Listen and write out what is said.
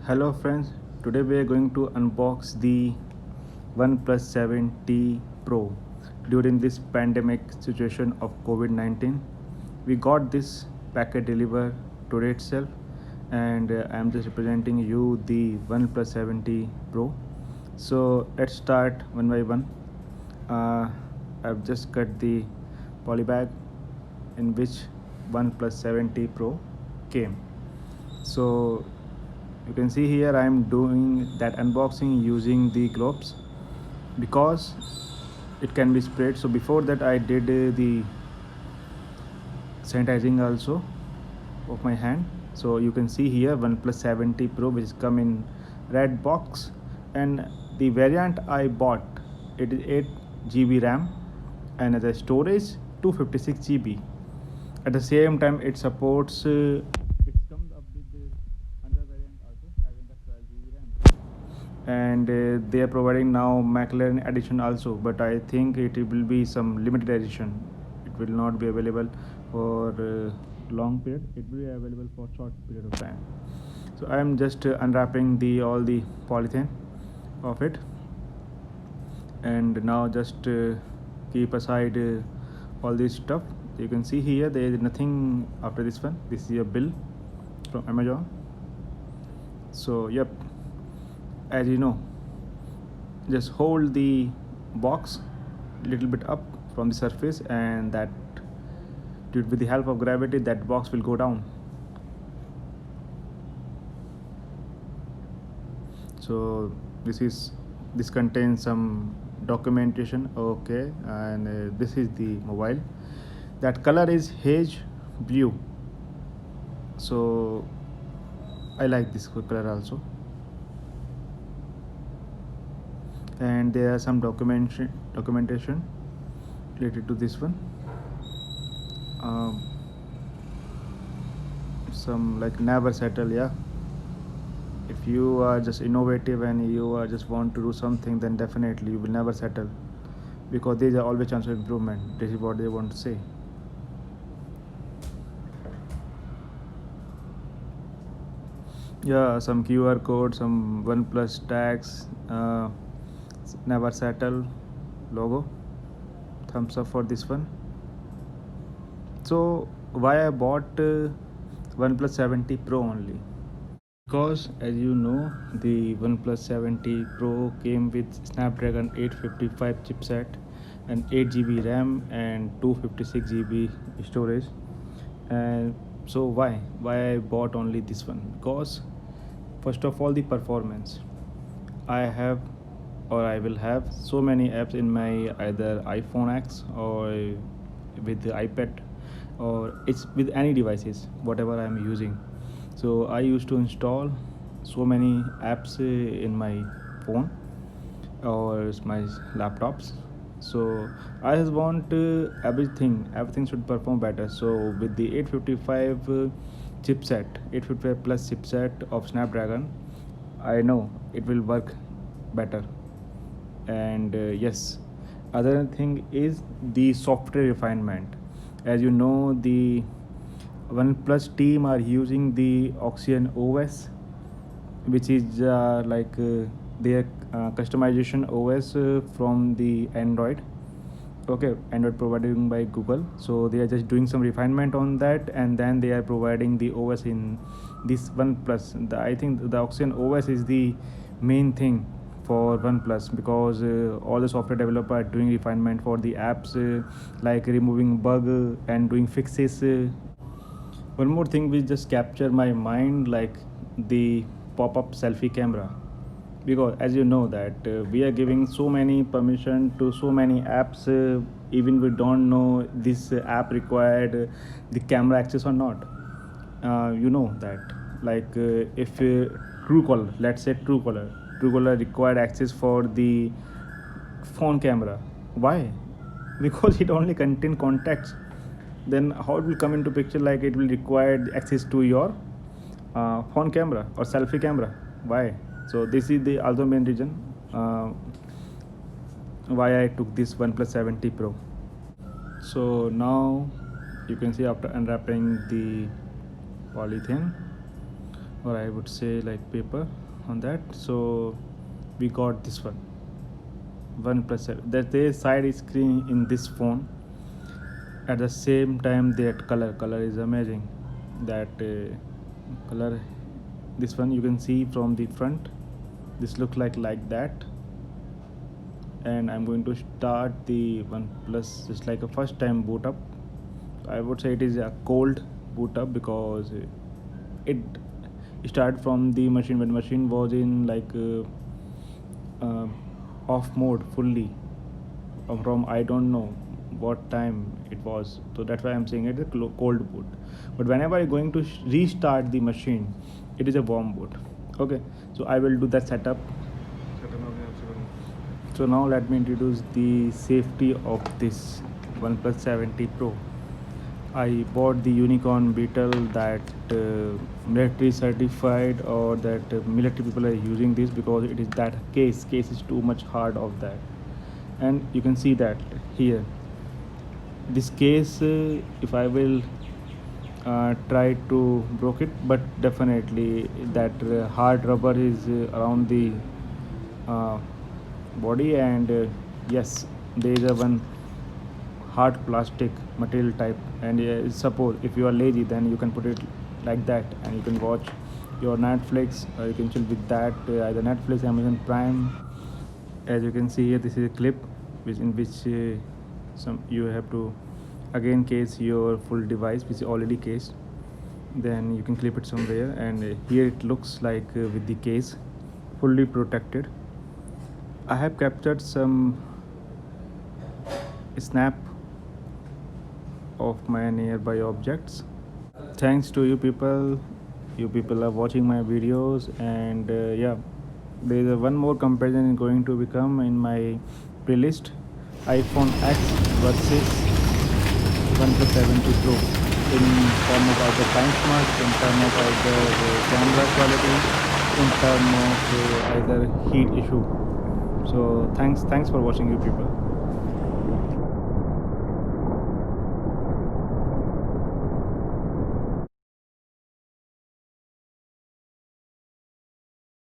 Hello friends, today we are going to unbox the OnePlus 7T Pro during this pandemic situation of COVID-19. We got this packet delivered today itself, and I am just representing you the OnePlus 7T Pro. So let's start one by one. uh, I've just cut the poly bag in which OnePlus 7T Pro came. So you can see here I am doing that unboxing using the gloves because it can be sprayed. So before that I did the sanitizing also of my hand. So you can see here OnePlus 7T Pro, which is come in red box, and the variant I bought, it is 8 GB RAM and the storage 256 GB. At the same time it supports it comes up with another variant also having a 12 GB RAM, and they are providing now McLaren edition also, but I think it will be some limited edition. It will not be available for long period. It will be available for short period of time. So I am just unwrapping the all the polythene of it, and now just keep aside all this stuff. You can see here there is nothing after this one. This is a bill from Amazon. So yep, as you know, just hold the box little bit up from the surface, and that with the help of gravity that box will go down. So this contains some documentation. Okay, and this is the mobile. That color is haze blue, so I like this color also. And there are some documentation related to this one. um, some like never settle. Yeah, if you are just innovative and you are just want to do something, then definitely you will never settle, because there is always chance of improvement. This is what they want to say. Yeah, some QR code, some OnePlus tags, never settle logo, thumbs up for this one. So why I bought OnePlus 7T Pro only? Because as you know, the OnePlus 7T Pro came with Snapdragon 855 chipset and 8 GB RAM and 256 GB storage. And so why I bought only this one? Because first of all, the performance. I have, or I will have, so many apps in my either iPhone X or with the iPad, or it's with any devices whatever I'm using. So I used to install so many apps in my phone or my laptops. So I just want everything should perform better. So with the 855 chipset, 855 plus chipset of Snapdragon, I know it will work better. And yes, other thing is the software refinement. As you know, the OnePlus team are using the Oxygen OS, which is their customization OS from the Android. Okay, Android provided by Google. So they are just doing some refinement on that, and then they are providing the OS in this OnePlus. I think the Oxygen OS is the main thing for OnePlus, because all the software developer are doing refinement for the apps, like removing bug and doing fixes. One more thing which just capture my mind, like the pop-up selfie camera, because as you know that we are giving so many permission to so many apps, even we don't know this app required the camera access or not. You know that, like if Truecaller, let's say Truecaller required access for the phone camera. Why? Because it only contain contacts. Then how it will come into picture, like it will require access to your phone camera or selfie camera? Why? So this is the other main reason why I took this OnePlus 7T Pro. So now you can see, after unwrapping the polythene, or I would say like paper on that. So we got this one, OnePlus 7. That the side screen in this phone. At the same time, that color is amazing. That color, this one you can see from the front. This look like that. And I'm going to start the OnePlus. It's like a first time boot up. I would say it is a cold boot up because it started from the machine when machine was in like uh, off mode fully from I don't know what time it was. So that's why I'm saying it is a cold boot. But whenever I'm going to restart the machine, it is a warm boot. Okay, so I will do that setup. So now let me introduce the safety of this OnePlus 70 Pro. I bought the Unicorn Beetle that military certified, or that military people are using this because it is that case is too much hard of that. And you can see that here this case, if I will try to broke it, but definitely that hard rubber is around the uh, body. And yes, there is a one hard plastic material type. And suppose if you are lazy, then you can put it like that and you can watch your Netflix, or you can chill with that, either Netflix, Amazon Prime. As you can see here, this is a clip in which some you have to again case your full device, which is already cased. Then you can clip it somewhere, and here it looks like with the case fully protected. I have captured some snap of my nearby objects. Thanks to you people. You people are watching my videos. And yeah, there is one more comparison going to become in my playlist: iPhone X versus OnePlus 70 Pro, in terms of either benchmark, in terms of either camera quality, in terms of either heat issue. So thanks for watching, you people.